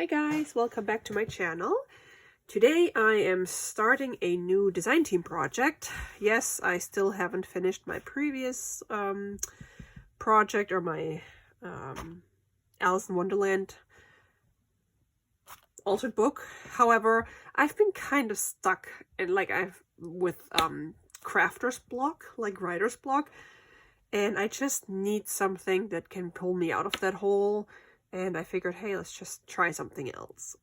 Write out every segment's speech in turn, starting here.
Hi guys, welcome back to my channel. Today I am starting a new design team project. Yes, I still haven't finished my previous project or my Alice in Wonderland altered book. However, I've been kind of stuck in with crafter's block, like writer's block, and I just need something that can pull me out of that hole. And I figured, hey, let's just try something else.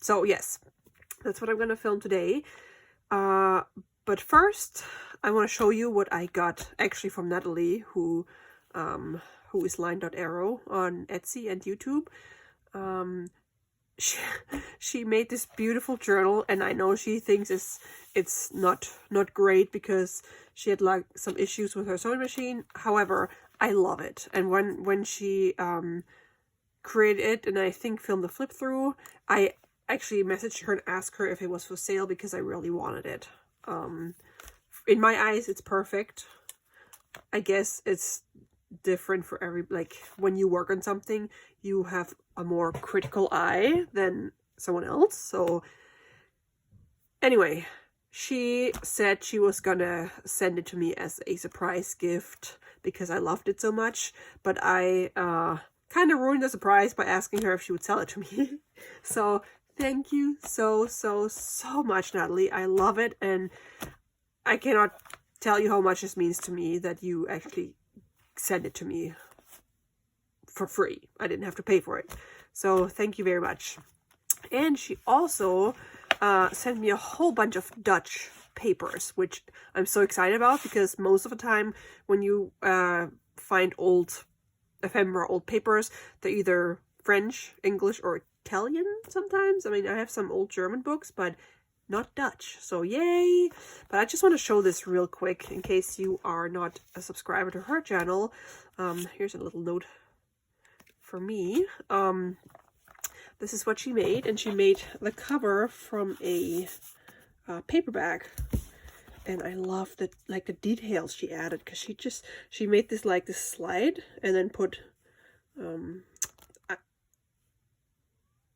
So yes, that's what I'm gonna film today. But first, I want to show you what I got actually from Natalie, who is LineDotArrow on Etsy and YouTube. She made this beautiful journal, and I know she thinks it's not great because she had like some issues with her sewing machine. However, I love it. And when she created it and I think filmed the flip through, I actually messaged her and asked her if it was for sale because I really wanted it. In my eyes, it's perfect. I guess it's different for when you work on something, you have a more critical eye than someone else. So anyway, she said she was gonna send it to me as a surprise gift because I loved it so much, but I kind of ruined the surprise by asking her if she would sell it to me. So thank you so much, Natalie. I love it, and I cannot tell you how much this means to me that you actually sent it to me for free. I didn't have to pay for it. So thank you very much. And she also sent me a whole bunch of Dutch papers, which I'm so excited about because most of the time when you find old ephemera, old papers, they're either French, English, or Italian sometimes. I mean, I have some old German books, but not Dutch, so yay. But I just want to show this real quick in case you are not a subscriber to her channel. Here's a little note for me. This is what she made, and she made the cover from a paperback. And I love the details she added, because she made this this slide and then put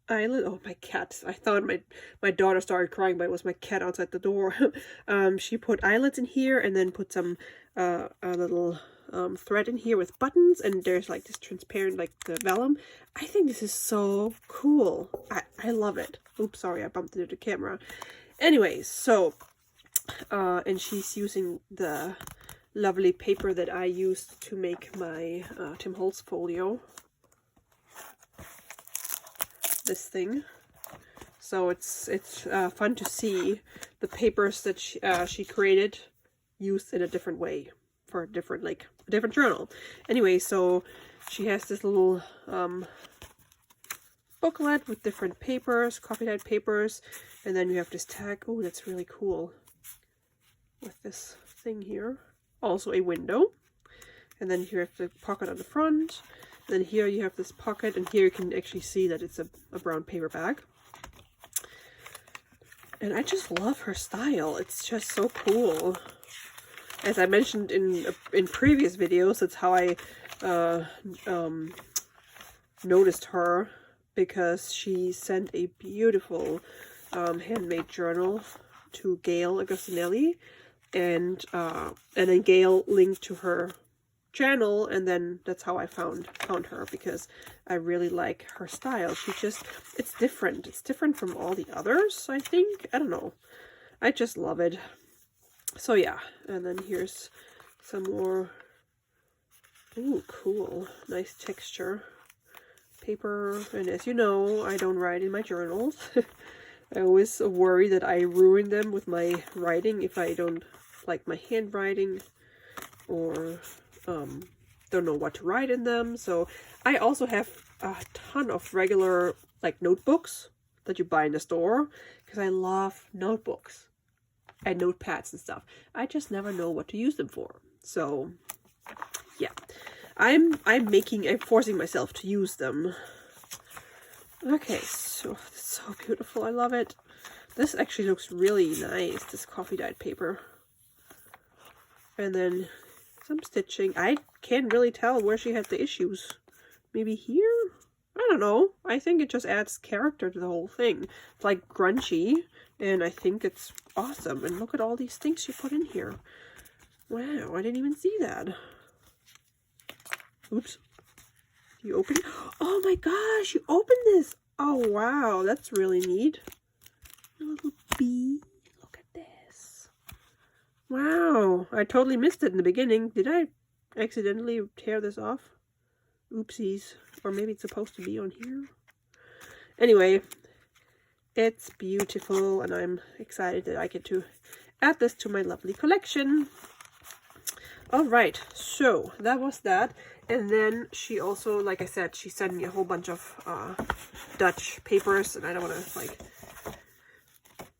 eyelid. Oh, my cat. I thought my daughter started crying, but it was my cat outside the door. She put eyelids in here and then put some a little thread in here with buttons, and there's this transparent the vellum. I think this is so cool. I love it. Oops, sorry, I bumped into the camera. Anyways, so and she's using the lovely paper that I used to make my Tim Holtz folio. This thing. So it's fun to see the papers that she created used in a different way for a different journal. Anyway, so she has this little booklet with different papers, coffee dyed papers, and then you have this tag. Oh, that's really cool. With this thing here. Also a window. And then you have the pocket on the front. And then here you have this pocket, and here you can actually see that it's a brown paper bag. And I just love her style. It's just so cool. As I mentioned in previous videos, that's how I noticed her, because she sent a beautiful handmade journal to Gail Agostinelli, and then Gail linked to her channel, and then that's how I found her, because I really like her style. It's different. It's different from all the others, I think. I don't know. I just love it. So yeah, and then here's some more. Ooh, cool. Nice texture paper. And as you know, I don't write in my journals. I always worry that I ruin them with my writing if I don't like my handwriting, or don't know what to write in them. So I also have a ton of regular notebooks that you buy in the store, because I love notebooks and notepads and stuff. I just never know what to use them for. So yeah, I'm forcing myself to use them. Okay, so it's so beautiful. I love it. This actually looks really nice, this coffee dyed paper. And then some stitching. I can't really tell where she had the issues. Maybe here? I don't know. I think it just adds character to the whole thing. It's like grungy, and I think it's awesome. And look at all these things she put in here. Wow, I didn't even see that. Oops. You open it? Oh my gosh, you opened this. Oh wow, that's really neat. A little bee. Look at this. Wow, I totally missed it in the beginning. Did I accidentally tear this off? Oopsies. Or maybe it's supposed to be on here. Anyway, it's beautiful, and I'm excited that I get to add this to my lovely collection. Alright, so that was that. And then she also, like I said, she sent me a whole bunch of Dutch papers, and I don't want to like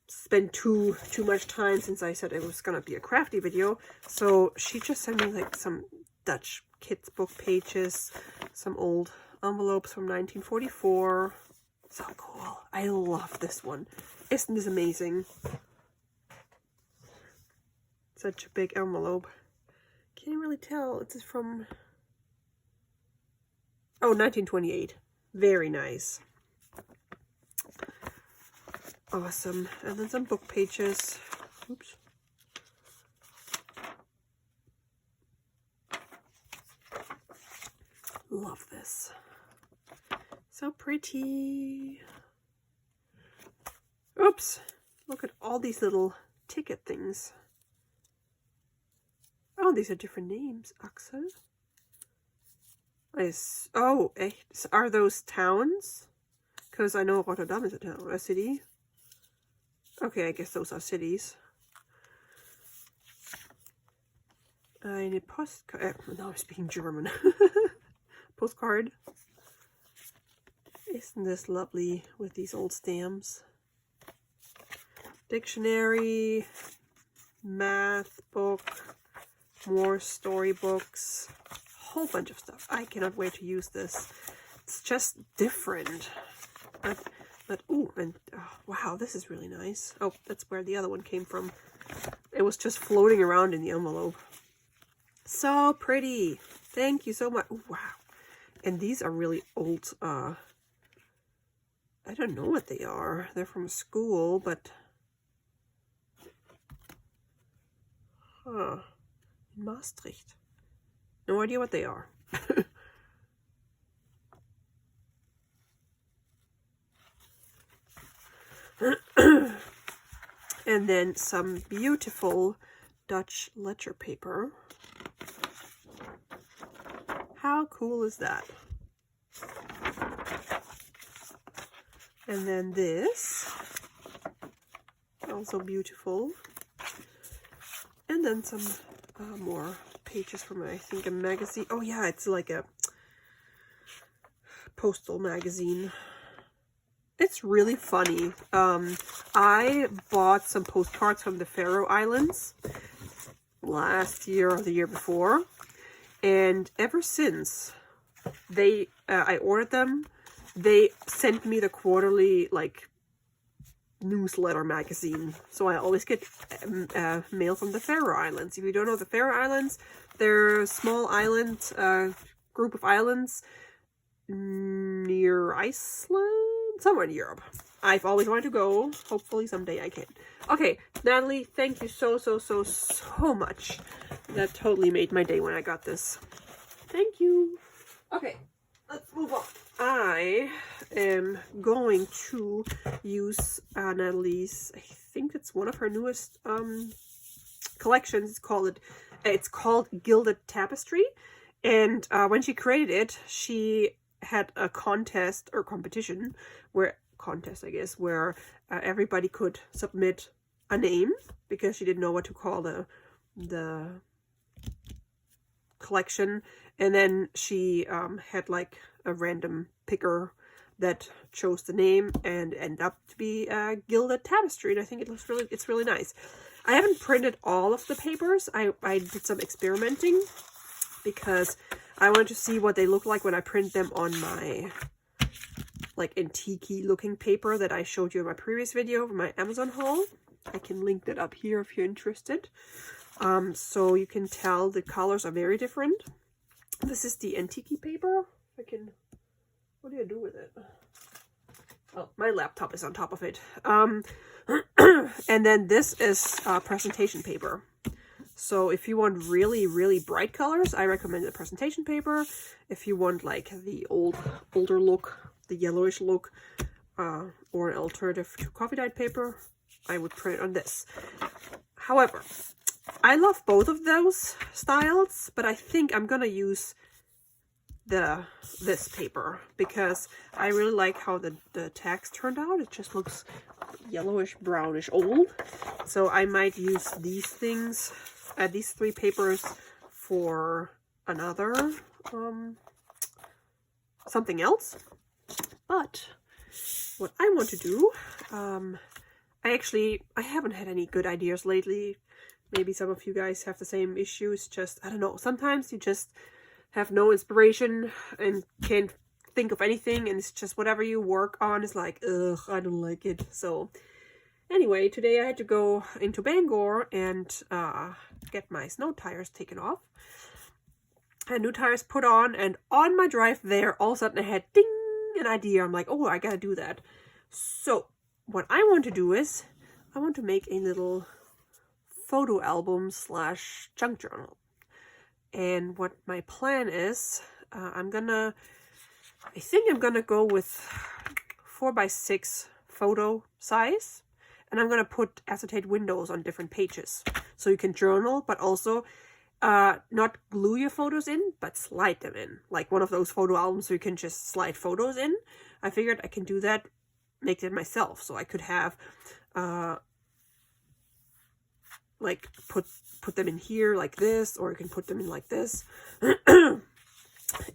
spend too much time since I said it was gonna be a crafty video. So she just sent me like some Dutch kids book pages, some old envelopes from 1944. So cool. I love this one. Isn't this amazing? Such a big envelope. Can't really tell. It's from... oh, 1928. Very nice. Awesome. And then some book pages. Oops. Love this. So pretty. Oops. Look at all these little ticket things. Oh, these are different names. Axel. Oh, echt? Are those towns? Because I know Rotterdam is a town, a city. Okay, I guess those are cities. Eine Postkarte. Now I'm speaking German. Postcard. Isn't this lovely with these old stamps? Dictionary, math book, more storybooks, a whole bunch of stuff. I cannot wait to use this. It's just different. But ooh, and oh, wow, this is really nice. Oh, that's where the other one came from. It was just floating around in the envelope. So pretty. Thank you so much. Ooh, wow. And these are really old, I don't know what they are. They're from school, but... huh. In Maastricht. No idea what they are. And then some beautiful Dutch ledger paper. How cool is that? And then this, also beautiful. And then some more pages from, I think, a magazine. Oh yeah, it's like a postal magazine. It's really funny. I bought some postcards from the Faroe Islands last year or the year before, and ever since I ordered them, they sent me the quarterly like newsletter magazine. So I always get mail from the Faroe Islands. If you don't know the Faroe Islands, they're a small island, group of islands near Iceland, somewhere in Europe. I've always wanted to go. Hopefully someday I can. Okay, Natalie, thank you so much. That totally made my day when I got this. Thank you. Okay, let's move on. I am going to use Natalie's, I think it's one of her newest collections. It's called Gilded Tapestry. And when she created it, she had a contest or competition where everybody could submit a name because she didn't know what to call the collection. And then she had like a random picker that chose the name and ended up to be Gilded Tapestry. And I think it's really nice. I haven't printed all of the papers. I did some experimenting because I wanted to see what they look like when I print them on my like antique-y looking paper that I showed you in my previous video for my Amazon haul. I can link that up here if you're interested. So you can tell the colors are very different. This is the antique paper. I can What do I do with it? Oh, my laptop is on top of it. And then this is presentation paper. So if you want really, really bright colors, I recommend the presentation paper. If you want like the older look, the yellowish look, or an alternative to coffee dyed paper, I would print on this. However, I love both of those styles, but I think I'm gonna use this paper because I really like how the text turned out. It just looks yellowish, brownish, old. So I might use these things, these three papers for another something else. But what I want to do, I haven't had any good ideas lately. Maybe some of you guys have the same issues. Just, I don't know, sometimes you just have no inspiration and can't think of anything, and it's just whatever you work on is like, ugh, I don't like it. So anyway, today I had to go into Bangor and get my snow tires taken off. I had new tires put on, and on my drive there, all of a sudden I had ding, an idea. I'm like, oh, I gotta do that. So what I want to do is I want to make a little photo album / junk journal. And what my plan is, I think I'm gonna go with 4x6 photo size, and I'm gonna put acetate windows on different pages so you can journal, but also not glue your photos in, but slide them in, like one of those photo albums so you can just slide photos in. I figured I can do that, make it myself, so I could have like put them in here like this, or you can put them in like this.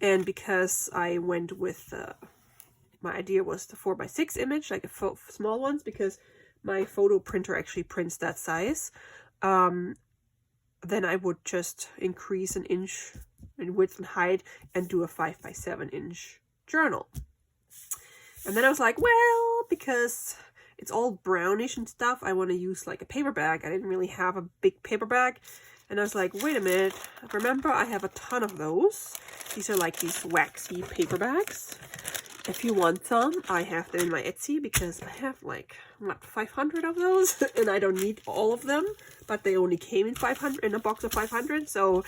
And because I went with my idea was the 4x6 image, like a small ones, because my photo printer actually prints that size, then I would just increase an inch in width and height and do a 5x7 inch journal. And then I was like, well, because it's all brownish and stuff, I want to use like a paper bag. I didn't really have a big paper bag. And I was like, wait a minute, remember I have a ton of those. These are like these waxy paper bags. If you want some, I have them in my Etsy because I have like, what, 500 of those? And I don't need all of them, but they only came in 500, in a box of 500. So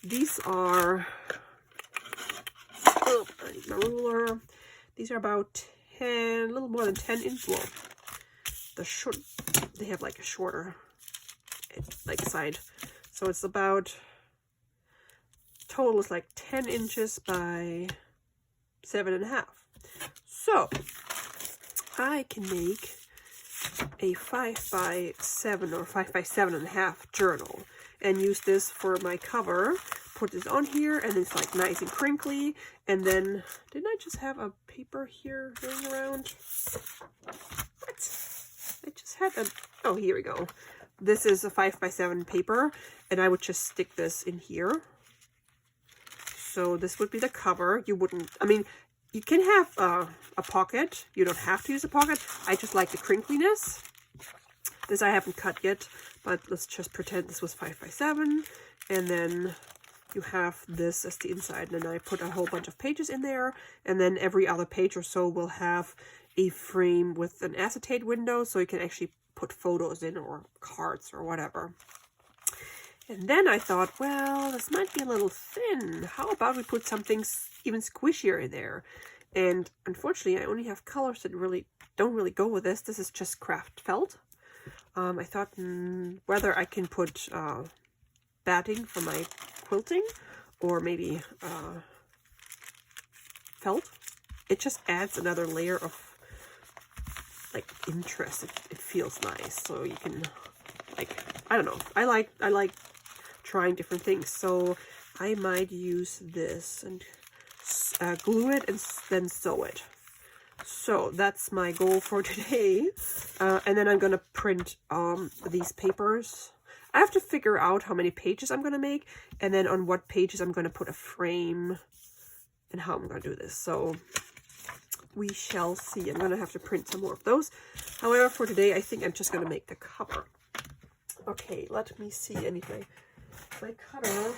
these are, oh, I need my ruler. These are about 10, a little more than 10 inch long. They have like a shorter like side. So it's about, total is like 10 inches by 7.5. So I can make a 5x7 or 5x7.5 journal and use this for my cover. Put this on here, and it's like nice and crinkly. And then, didn't I just have a paper here going around? What? I just had a, oh, here we go. This is a 5x7 paper, and I would just stick this in here. So this would be the cover. You wouldn't, I mean, you can have a pocket. You don't have to use a pocket. I just like the crinkliness. This I haven't cut yet, but let's just pretend this was 5x7. And then you have this as the inside. And then I put a whole bunch of pages in there. And then every other page or so will have a frame with an acetate window, so you can actually put photos in or cards or whatever. And then I thought, well, this might be a little thin. How about we put something even squishier in there? And unfortunately, I only have colors that really don't really go with this. This is just craft felt. I thought whether I can put batting for my quilting, or maybe felt. It just adds another layer of like interest. It feels nice, so you can, like, I don't know, I like trying different things. So I might use this and glue it and then sew it. So that's my goal for today. And then I'm gonna print these papers. I have to figure out how many pages I'm gonna make, and then on what pages I'm gonna put a frame, and how I'm gonna do this. So we shall see. I'm gonna have to print some more of those. However, for today, I think I'm just gonna make the cover. Okay, let me see anything. My cutter.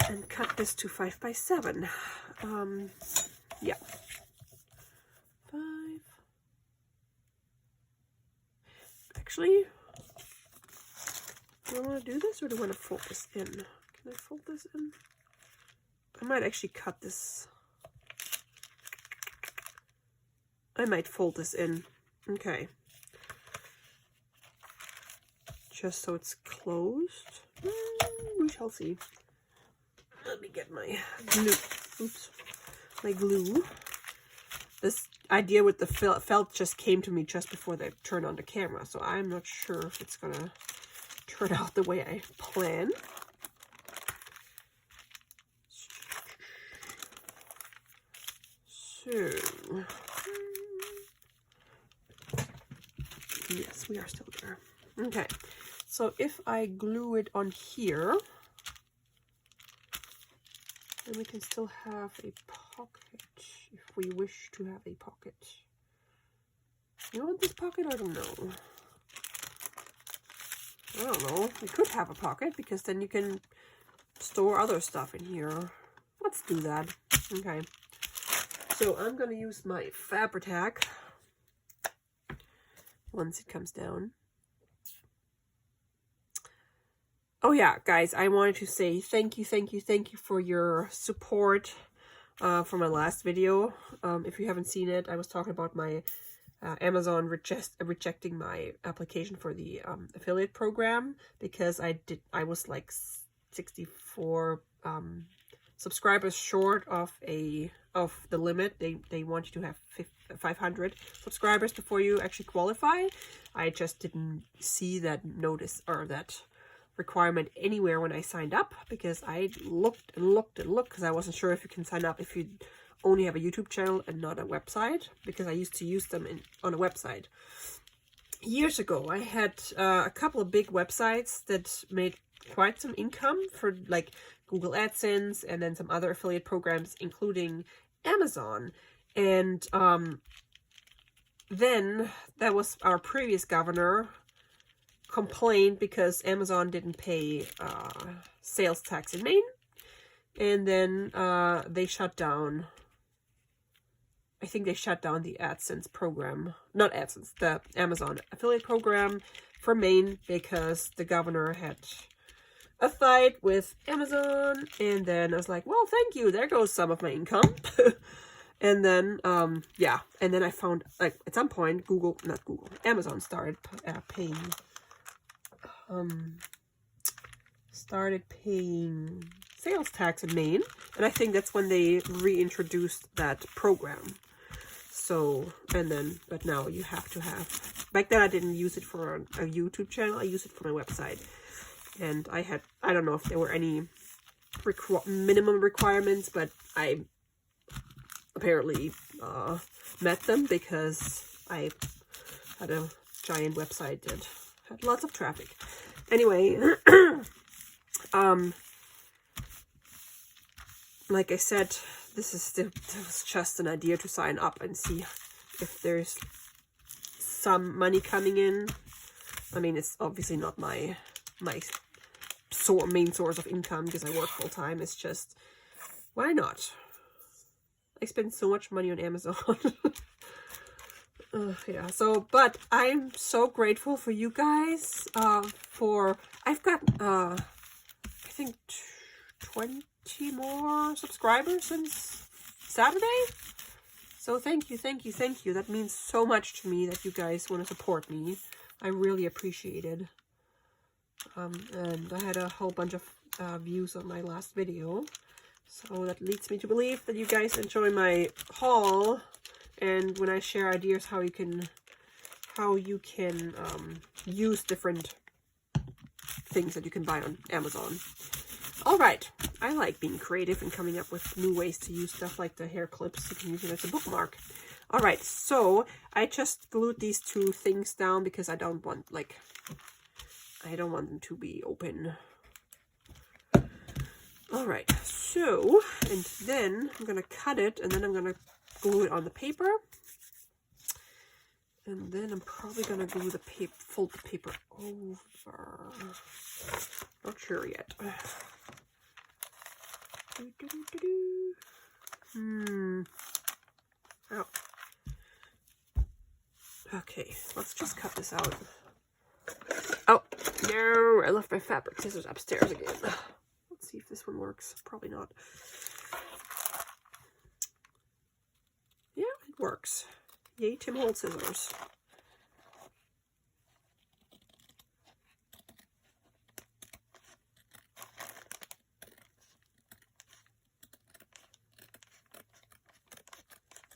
and cut this to 5 by 7. Yeah. 5. Actually, do I want to do this or do I want to fold this in? Can I fold this in? I might actually cut this. I might fold this in. Okay. Just so it's closed. We shall see. Let me get my glue. Oops. My glue. This idea with the felt just came to me just before they turned on the camera, so I'm not sure if it's gonna turn out the way I plan. So, yes, we are still there. Okay, so if I glue it on here, then we can still have a pocket if we wish to have a pocket. You want this pocket? I don't know. I don't know. We could have a pocket because then you can store other stuff in here. Let's do that. Okay. So I'm going to use my Fabri-Tac once it comes down. Oh yeah, guys, I wanted to say thank you for your support for my last video. If you haven't seen it, I was talking about my Amazon rejecting my application for the affiliate program because I was like 64 subscribers short of the limit. They want you to have 500 subscribers before you actually qualify. I just didn't see that notice or that requirement anywhere when I signed up because I looked because I wasn't sure if you can sign up if you only have a YouTube channel and not a website, because I used to use them on a website. Years ago, I had a couple of big websites that made quite some income for like Google AdSense and then some other affiliate programs, including Amazon. And then that was our previous governor complained because Amazon didn't pay sales tax in Maine. And then they shut down, I think they shut down the AdSense program, not AdSense, the Amazon affiliate program for Maine because the governor had a fight with Amazon. And then I was like, well, thank you. There goes some of my income. And then, yeah. And then I found, like, at some point, Amazon started paying sales tax in Maine. And I think that's when they reintroduced that program. So, and then, but now you have to have, back then I didn't use it for a YouTube channel, I used it for my website. And I don't know if there were any minimum requirements, but I apparently met them because I had a giant website that had lots of traffic. Anyway, like I said, this was just an idea to sign up and see if there's some money coming in. I mean, it's obviously not my main source of income because I work full time. It's just, why not? I spend so much money on Amazon. Yeah, so, but I'm so grateful for you guys, I've got, I think 20 more subscribers since Saturday. So thank you. That means so much to me that you guys want to support me. I really appreciate it. And I had a whole bunch of views on my last video. So that leads me to believe that you guys enjoy my haul. And when I share ideas how you can use different things that you can buy on Amazon. All right, I like being creative and coming up with new ways to use stuff like the hair clips. You can use it as a bookmark. All right, so I just glued these two things down because I don't want them to be open. All right, so, and then I'm gonna cut it, and then I'm gonna glue it on the paper. And then I'm probably gonna glue the paper, fold the paper over. Not sure yet. Ow. Okay, let's just cut this out. Oh, no, I left my fabric scissors upstairs again. Let's see if this one works. Probably not. Yeah, it works. Yay, Tim Holtz scissors.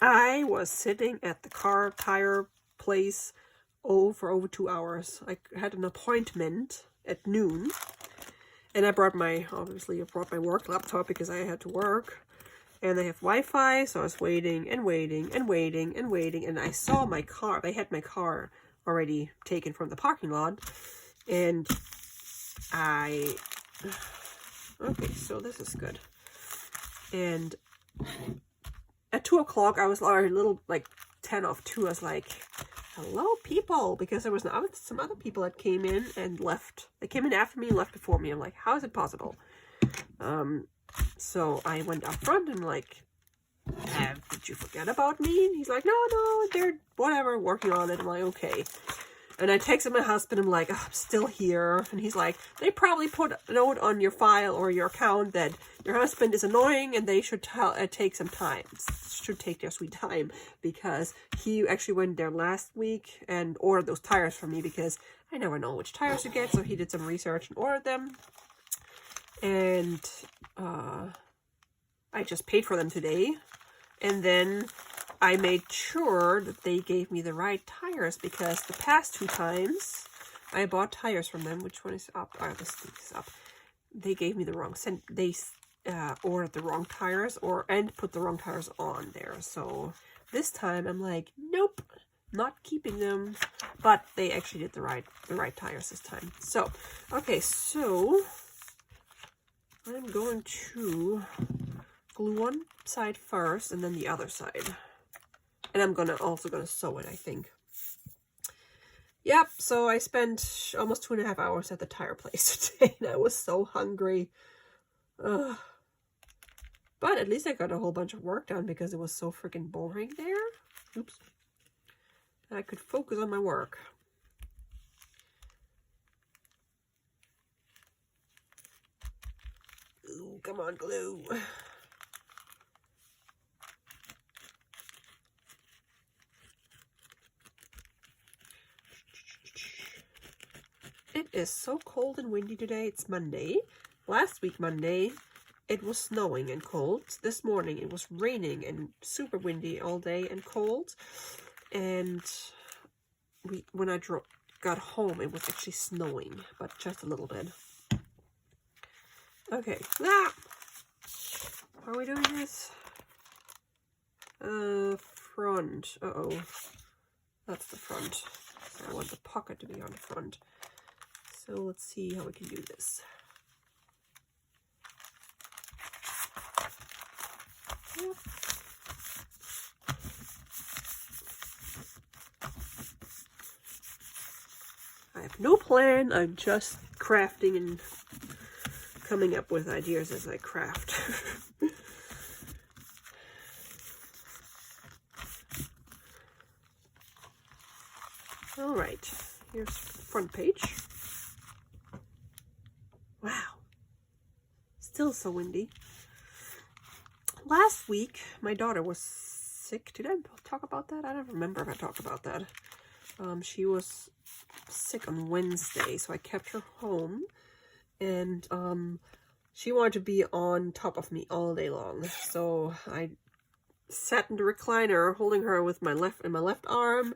I was sitting at the car tire place for over 2 hours. I had an appointment at noon, and I brought my work laptop because I had to work, and they have Wi-Fi, so I was waiting and waiting and waiting and waiting, and I saw my car. They had my car already taken from the parking lot, and okay, so this is good. And at 2 o'clock, I was already a little, like, 10 of 2. I was like, hello, people, because there was some other people that came in and left. They came in after me and left before me. I'm like, how is it possible? So I went up front and like, did you forget about me? And he's like, no, they're whatever, working on it. I'm like, okay. And I texted my husband, I'm like, oh, I'm still here. And he's like, they probably put a note on your file or your account that your husband is annoying and they should take some time. Should take their sweet time, because he actually went there last week and ordered those tires for me, because I never know which tires to get. So he did some research and ordered them. And I just paid for them today. And then I made sure that they gave me the right tires, because the past 2 times I bought tires from them. Which one is up? Oh, this is up. They gave me the wrong They ordered the wrong tires and put the wrong tires on there. So this time I'm like, nope, not keeping them. But they actually did the right tires this time. So okay, so I'm going to glue one side first and then the other side. And I'm also gonna sew it, I think. Yep, so I spent almost 2.5 hours at the tire place today, and I was so hungry. Ugh. But at least I got a whole bunch of work done, because it was so freaking boring there. Oops. I could focus on my work. Ooh, come on, glue. It is so cold and windy today. It's Monday. Last week, Monday, it was snowing and cold. This morning, it was raining and super windy all day and cold. And when I got home, it was actually snowing, but just a little bit. Okay. Ah! How are we doing this? Front. Uh-oh. That's the front. So I want the pocket to be on the front. So let's see how we can do this. Yep. I have no plan. I'm just crafting and coming up with ideas as I craft. All right, here's front page. Wow, still so windy. Last week, my daughter was sick. Did I talk about that? I don't remember if I talked about that. She was sick on Wednesday, so I kept her home. And she wanted to be on top of me all day long. So I sat in the recliner, holding her with my left arm,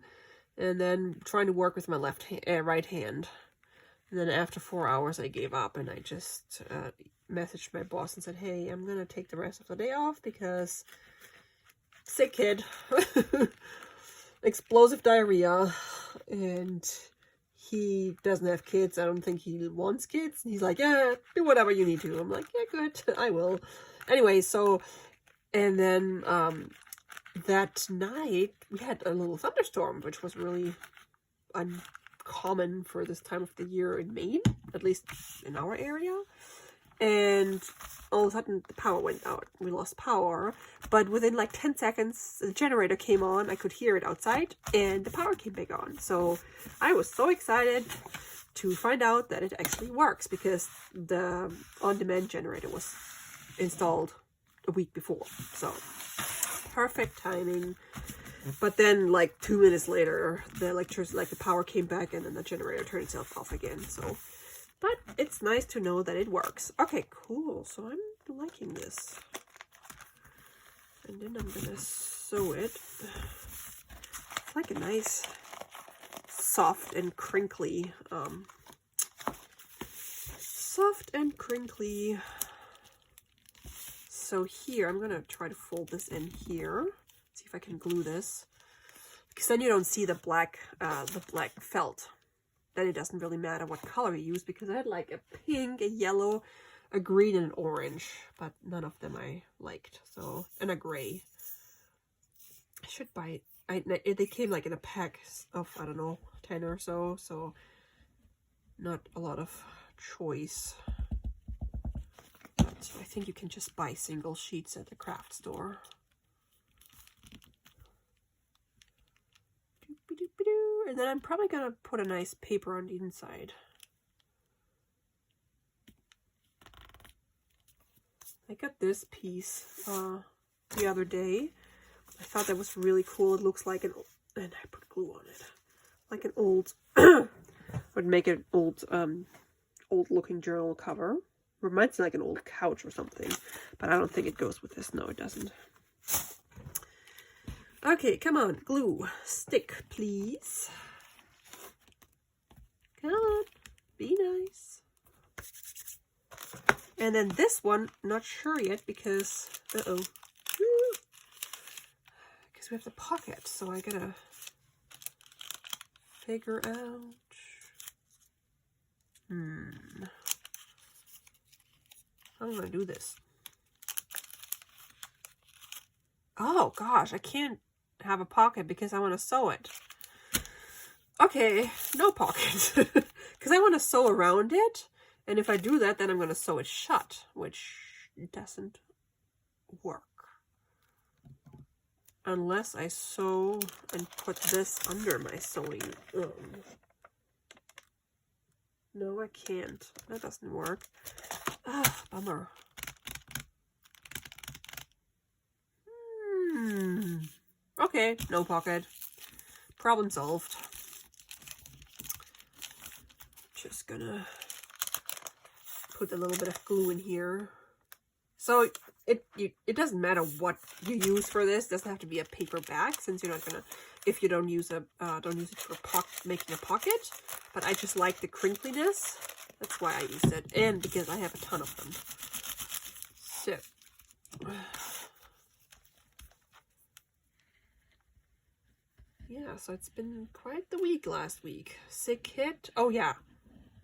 and then trying to work with my right hand. And then after 4 hours, I gave up, and I just messaged my boss and said, hey, I'm going to take the rest of the day off because sick kid, explosive diarrhea, and he doesn't have kids. I don't think he wants kids. He's like, yeah, do whatever you need to. I'm like, yeah, good, I will. Anyway, so, and then that night, we had a little thunderstorm, which was really uncommon for this time of the year in Maine, at least in our area. and all of a sudden the power went out. We lost power, but within like 10 seconds the generator came on. I could hear it outside and the power came back on. So I was so excited to find out that it actually works, because the on-demand generator was installed a week before. So perfect timing. But then like 2 minutes later the electricity, like the power came back, and then the generator turned itself off again. So but it's nice to know that it works. Okay, cool. So I'm liking this. And then I'm gonna sew it. It's like a nice soft and crinkly so here I'm gonna try to fold this in here, see if I can glue this, because then you don't see the black felt. Then it doesn't really matter what color you use, because I had like a pink, a yellow, a green, and an orange, but none of them I liked. So, and a gray. I should buy it. They came like in a pack of, I don't know, 10 or so, so not a lot of choice. But I think you can just buy single sheets at the craft store. And then I'm probably gonna put a nice paper on the inside. I got this piece the other day. I thought that was really cool. It looks like an, and I put glue on it, like an old, would make an old, old looking journal cover. Reminds me like an old couch or something, but I don't think it goes with this. No, it doesn't. Okay, come on, glue, stick, please. Come on, be nice. And then this one, not sure yet, because, because we have the pocket, so I gotta figure out, how am I gonna do this? Oh gosh, I can't have a pocket because I want to sew it. Okay, no pocket, because I want to sew around it, and if I do that, then I'm going to sew it shut, which doesn't work unless I sew and put this under my sewing. No, I can't. That doesn't work. Ah, bummer. Okay, no pocket. Problem solved. Just gonna put a little bit of glue in here. So it doesn't matter what you use for this. It doesn't have to be a paper bag, since you're not gonna, if you don't use it for making a pocket. But I just like the crinkliness. That's why I used it, and because I have a ton of them. So. Yeah, so it's been quite the week last week. Sick hit. Oh yeah.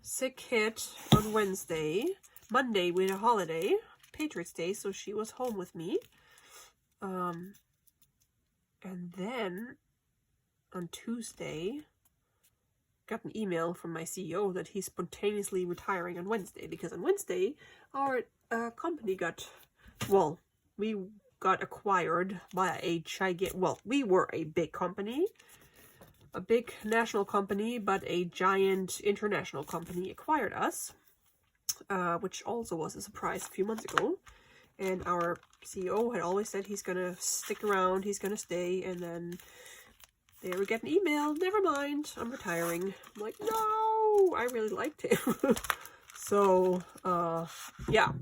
Sick hit on Wednesday. Monday we had a holiday, Patriots Day, so she was home with me. And then on Tuesday, got an email from my CEO that he's spontaneously retiring on Wednesday, because on Wednesday our company got, well, we got acquired by a giant, well, we were a big company, a big national company, but a giant international company acquired us, which also was a surprise a few months ago. And our CEO had always said he's gonna stick around, he's gonna stay, and then they would get an email, never mind, I'm retiring. I'm like, no, I really liked him. So yeah.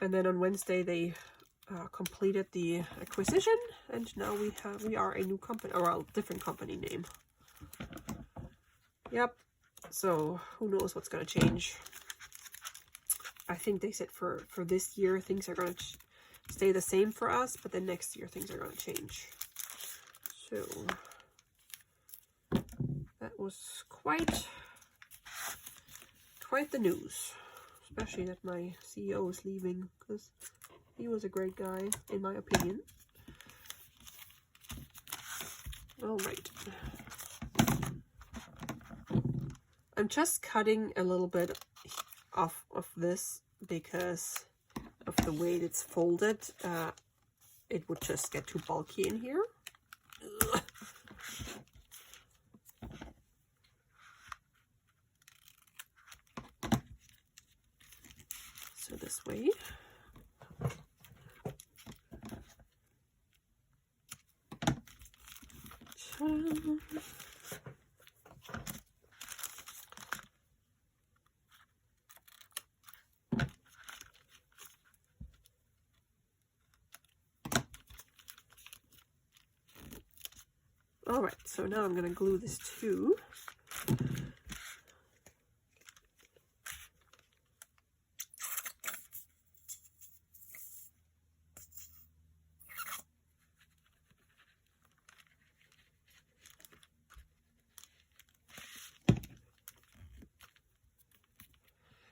And then on Wednesday they completed the acquisition, and now we are a new company, or a different company name. Yep. So who knows what's gonna change? I think they said for this year things are gonna stay the same for us, but then next year things are gonna change. So that was quite the news. Especially that my CEO is leaving, because he was a great guy, in my opinion. All right. I'm just cutting a little bit of this because of the way it's folded. It would just get too bulky in here. Ugh. So this way. All right, so now I'm going to glue this too.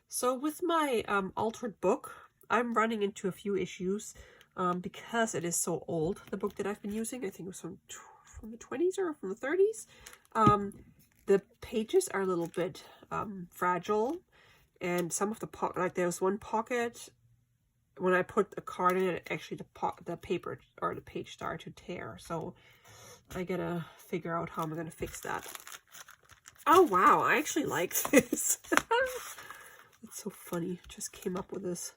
So with my altered book, I'm running into a few issues because it is so old, the book that I've been using. I think it was from the 20s or from the 30s. The pages are a little bit fragile, and some of the like there was one pocket when I put a card in it, actually the paper or the page started to tear. So I gotta figure out how I'm gonna fix that. Oh wow, I actually like this. It's so funny. Just came up with this.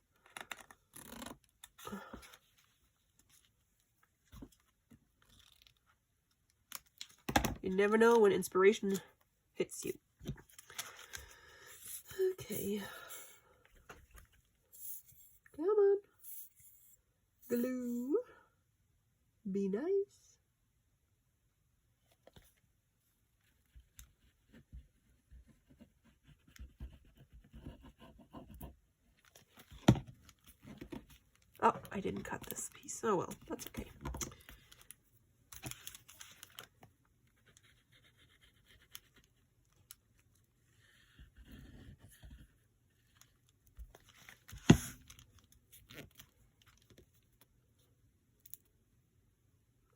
You never know when inspiration hits you. Okay. Come on. Glue. Be nice. Oh, I didn't cut this piece. Oh well, that's okay.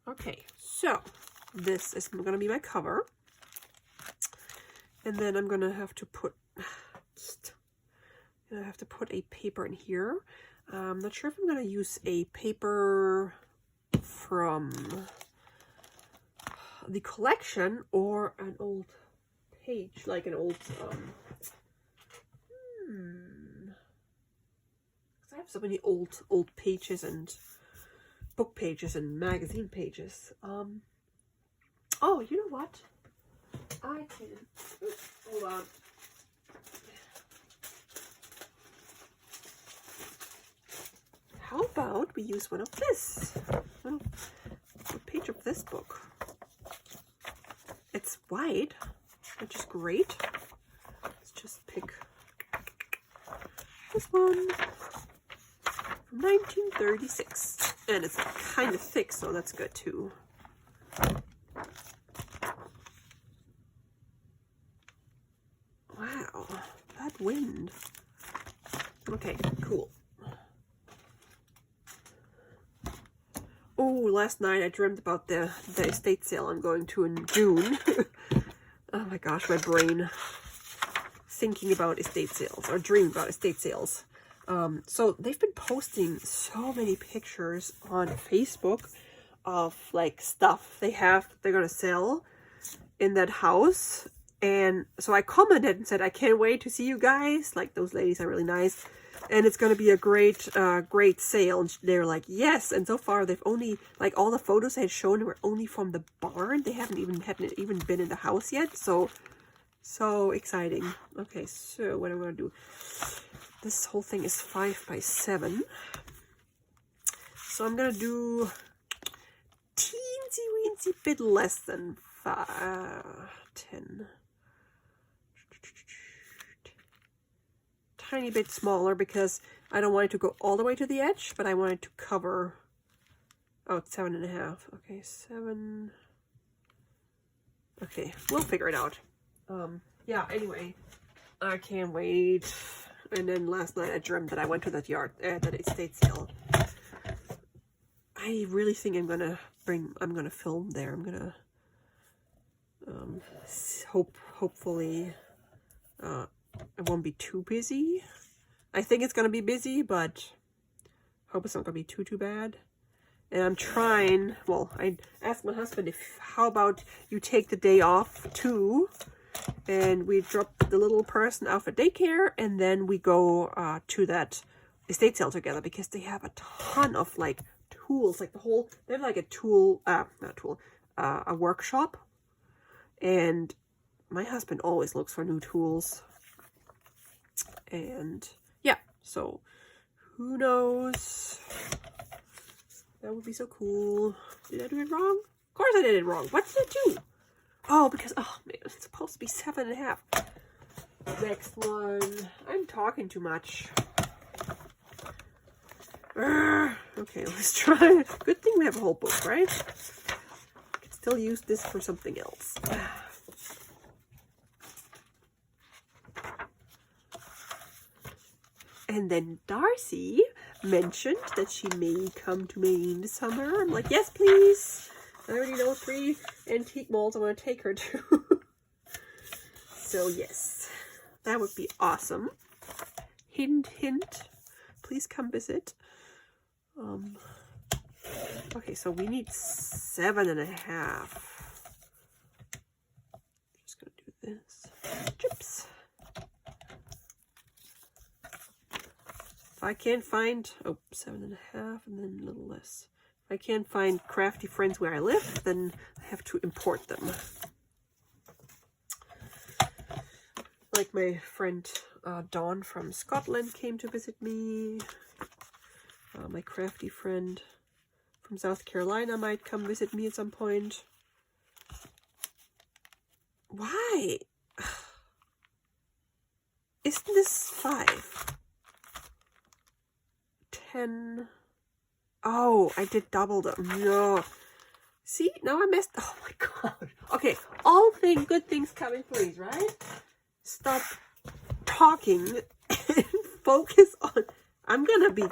Okay, so this is going to be my cover. And then I'm going to have to put a paper in here. I'm not sure if I'm going to use a paper from the collection or an old page, like an old, because I have so many old pages and book pages and magazine pages. Oh, you know what? I can, hold on. How about we use one of this? A page of this book. It's wide, which is great. Let's just pick this one from 1936. And it's kind of thick, so that's good too. Wow, that wind. Okay, cool. Oh, last night I dreamt about the estate sale I'm going to in June. Oh my gosh, my brain thinking about estate sales or dreaming about estate sales. So they've been posting so many pictures on Facebook of like stuff they're gonna sell in that house. And so I commented and said, I can't wait to see you guys. Like, those ladies are really nice. And it's going to be a great sale. And they're like, yes. And so far, they've only, like, all the photos I had shown were only from the barn. They hadn't even been in the house yet. So exciting. Okay, so what I'm going to do. This whole thing is 5 by 7. So I'm going to do teensy weensy bit less than 10. Tiny bit smaller because I don't want it to go all the way to the edge, but I want it to cover. Oh, it's 7.5. Okay, 7. Okay, we'll figure it out. Yeah, anyway, I can't wait. And then last night I dreamt that I went to that that estate sale. I really think I'm gonna film there. I'm gonna hopefully it won't be too busy I think it's going to be busy, but hope it's not going to be too bad. And I'm trying, well, I asked my husband how about you take the day off too, and we drop the little person off at daycare, and then we go to that estate sale together, because they have a ton of like tools, like they have like a tool, a workshop, and my husband always looks for new tools. And yeah, so who knows? That would be so cool. Did I do it wrong? Of course I did it wrong. What did I do? Oh, because, oh man, it's supposed to be 7.5. Next one. I'm talking too much. Okay, let's try. Good thing we have a whole book, right? I can still use this for something else. And then Darcy mentioned that she may come to Maine this summer. I'm like, yes, please. I already know 3 antique malls I want to take her to. So yes, that would be awesome. Hint, hint. Please come visit. Okay, so we need 7.5. Just gonna do this. Chips. If I can't find, 7.5 and then a little less. If I can't find crafty friends where I live, then I have to import them. Like my friend Dawn from Scotland came to visit me. My crafty friend from South Carolina might come visit me at some point. Why? Isn't this 5? 10. Oh, I did double them. No. See, now I messed. Oh my god. Okay, all good things come in threes, right? Stop talking and focus on. I'm gonna be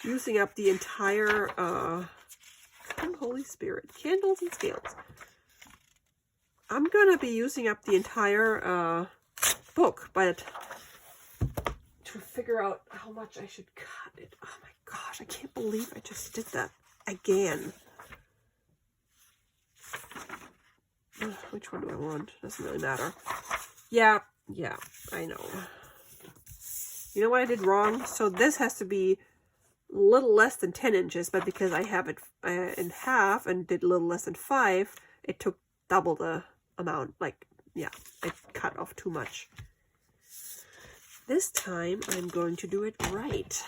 using up the entire Holy Spirit, candles and scales. I'm gonna be using up the entire book by the to figure out how much I should cut it. Oh my gosh, I can't believe I just did that again. Which one do I want? Doesn't really matter. Yeah, I know. You know what I did wrong? So this has to be a little less than 10 inches, but because I have it in half and did a little less than 5, it took double the amount. Like, yeah, I cut off too much. This time I'm going to do it right.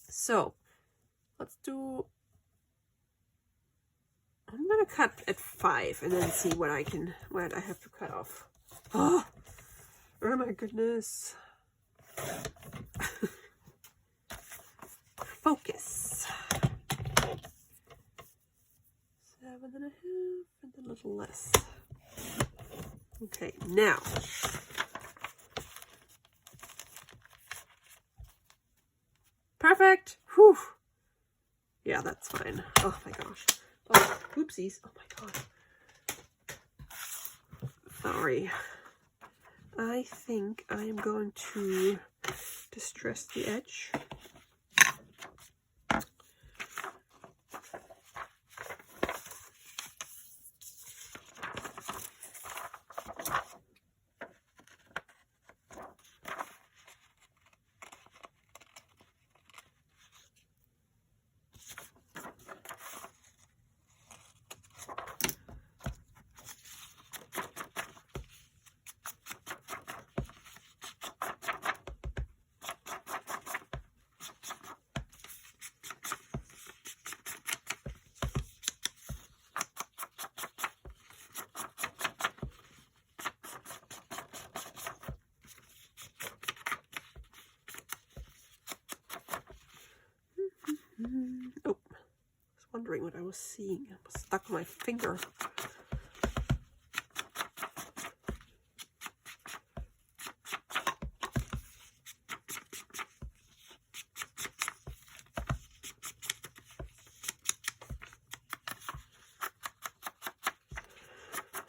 So let's do, I'm gonna cut at 5 and then see what I have to cut off. Oh my goodness. Focus. 7.5 and a little less. Okay, now. Perfect. Whew. Yeah, that's fine. Oh my gosh. Oh, oopsies. Oh my god. Sorry. I think I am going to distress the edge. Oh, I was wondering what I was seeing. I was stuck on my finger.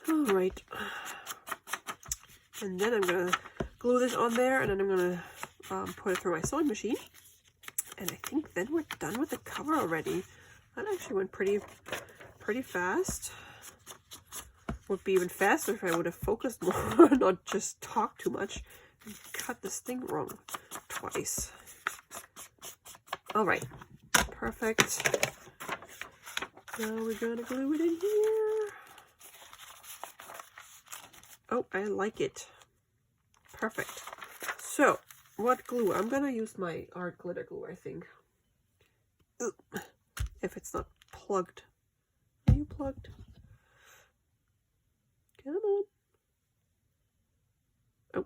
All right. And then I'm gonna glue this on there, and then I'm gonna put it through my sewing machine. And I think then we're done with the cover already. That actually went pretty fast. Would be even faster if I would have focused more, not just talk too much and cut this thing wrong twice. All right, perfect. Now we're gonna glue it in here. Oh, I like it. Perfect. So, what glue? I'm gonna use my art glitter glue, I think. Ugh. If it's not plugged. Are you plugged? Come on. Oh.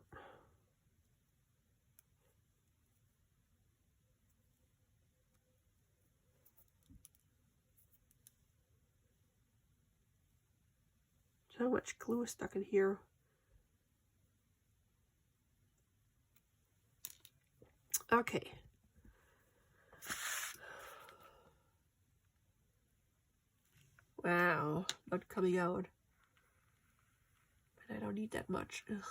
So much glue is stuck in here. Okay. Wow, not coming out. But I don't need that much. Ugh.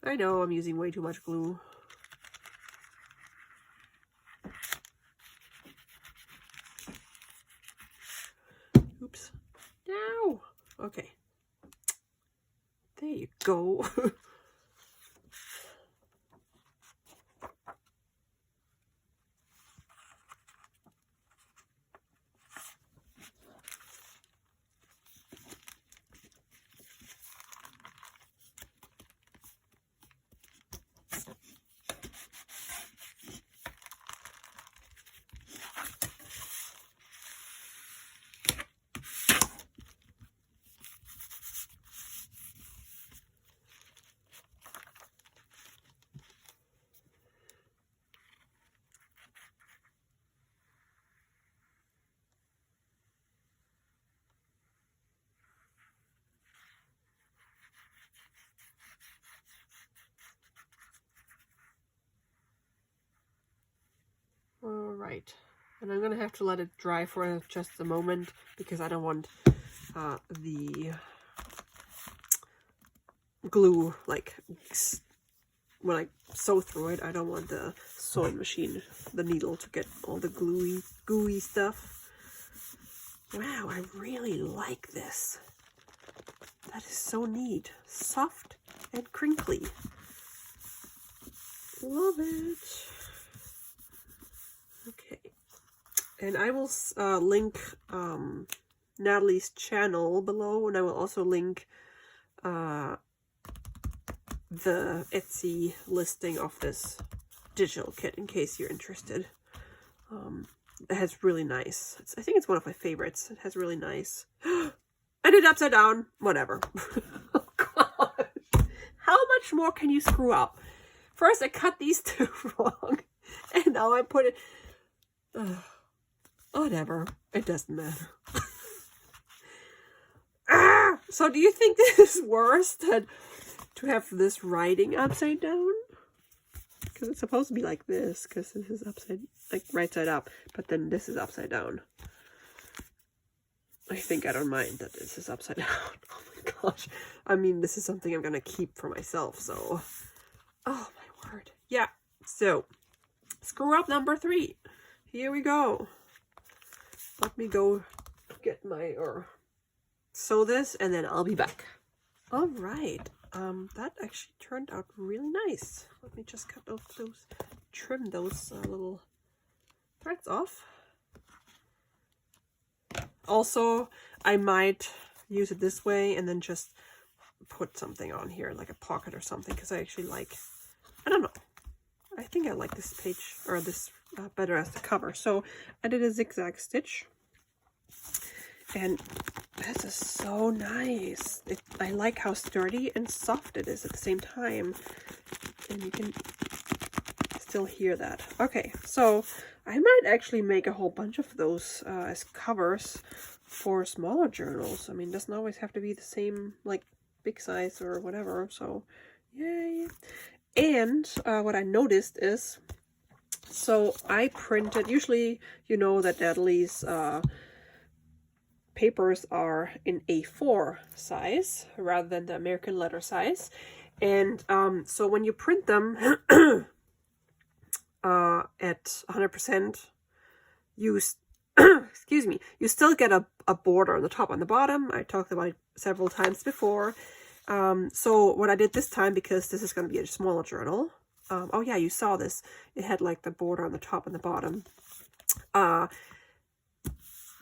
I know I'm using way too much glue. Oops. No. Okay. There you go. Alright, and I'm gonna have to let it dry for just a moment because I don't want the glue, like, when I sew through it, I don't want the sewing machine, the needle, to get all the gooey stuff. Wow, I really like this. That is so neat. Soft and crinkly. Love it. Okay, and I will link Natalie's channel below, and I will also link the Etsy listing of this digital kit in case you're interested. It has really nice, I think it's one of my favorites. It has really nice, I did it upside down, whatever. Oh gosh, how much more can you screw up? First I cut these two wrong, and now I put it, whatever, it doesn't matter. So do you think this is worse than to have this writing upside down? Because it's supposed to be like this, because this is upside, like right side up, but then this is upside down. I think I don't mind that this is upside down. Oh my gosh. I mean, this is something I'm gonna keep for myself, so. Oh my word. Yeah, so screw up number 3. Here we go. Let me go get my, or sew this, and then I'll be back. All right. That actually turned out really nice. Let me just cut off those, trim those little threads off. Also, I might use it this way and then just put something on here, like a pocket or something, because I actually like, I don't know. I think I like this page, or this better as the cover. So I did a zigzag stitch. And this is so nice. I like how sturdy and soft it is at the same time. And you can still hear that. Okay, so I might actually make a whole bunch of those as covers for smaller journals. I mean, it doesn't always have to be the same, like, big size or whatever. So, yay. And what I noticed is So I printed, usually you know that Natalie's papers are in A4 size rather than the American letter size. And so when you print them at 100%, excuse me, you still get a border on the top and the bottom. I talked about it several times before. So what I did this time, because this is going to be a smaller journal. Oh yeah, you saw this. It had like the border on the top and the bottom.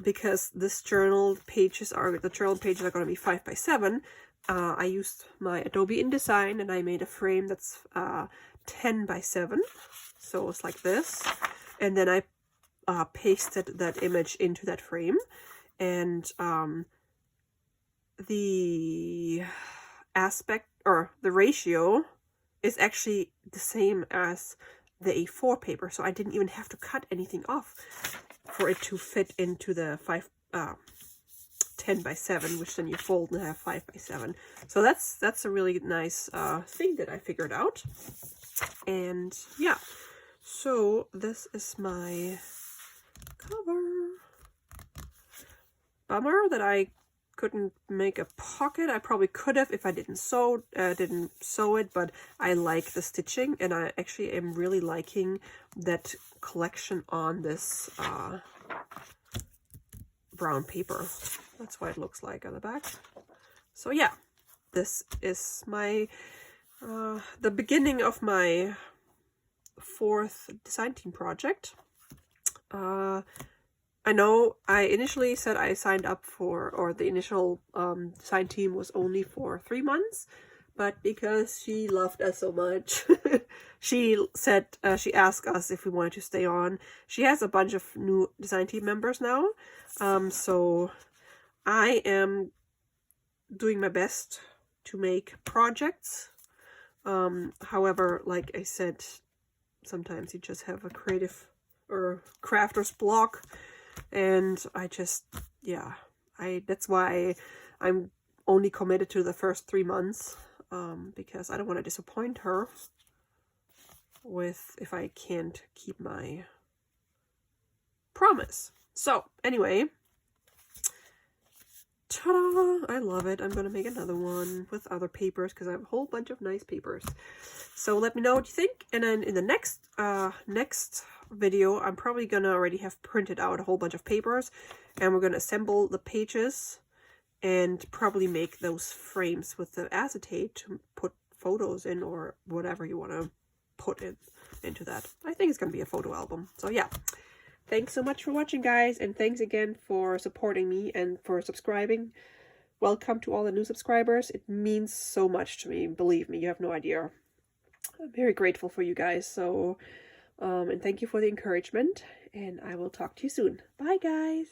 Because this journal pages are going to be 5 by 7. I used my Adobe InDesign and I made a frame that's 10 by 7. So it's like this. And then I pasted that image into that frame. And the aspect or the ratio is actually the same as the A4 paper. So I didn't even have to cut anything off for it to fit into the 10 by 7, which then you fold and have 5 by 7. So that's a really nice thing that I figured out. And yeah, so this is my cover. Bummer that I couldn't make a pocket. I probably could have if I didn't sew it, but I like the stitching, and I actually am really liking that collection on this brown paper. That's what it looks like on the back. So yeah, this is my the beginning of my 4th design team project. I know I initially said I signed up for, or the initial design team was only for 3 months, but because she loved us so much, she said, she asked us if we wanted to stay on. She has a bunch of new design team members now, so I am doing my best to make projects. However, like I said, sometimes you just have a creative or crafter's block. And I just, yeah, that's why I'm only committed to the first 3 months, because I don't want to disappoint her if I can't keep my promise. So anyway, ta-da! I love it. I'm going to make another one with other papers because I have a whole bunch of nice papers. So let me know what you think. And then in the next video, I'm probably going to already have printed out a whole bunch of papers. And we're going to assemble the pages and probably make those frames with the acetate to put photos in or whatever you want to put into that. I think it's going to be a photo album. So yeah. Thanks so much for watching, guys, and thanks again for supporting me and for subscribing. Welcome to all the new subscribers. It means so much to me. Believe me, you have no idea. I'm very grateful for you guys. So, and thank you for the encouragement, and I will talk to you soon. Bye, guys.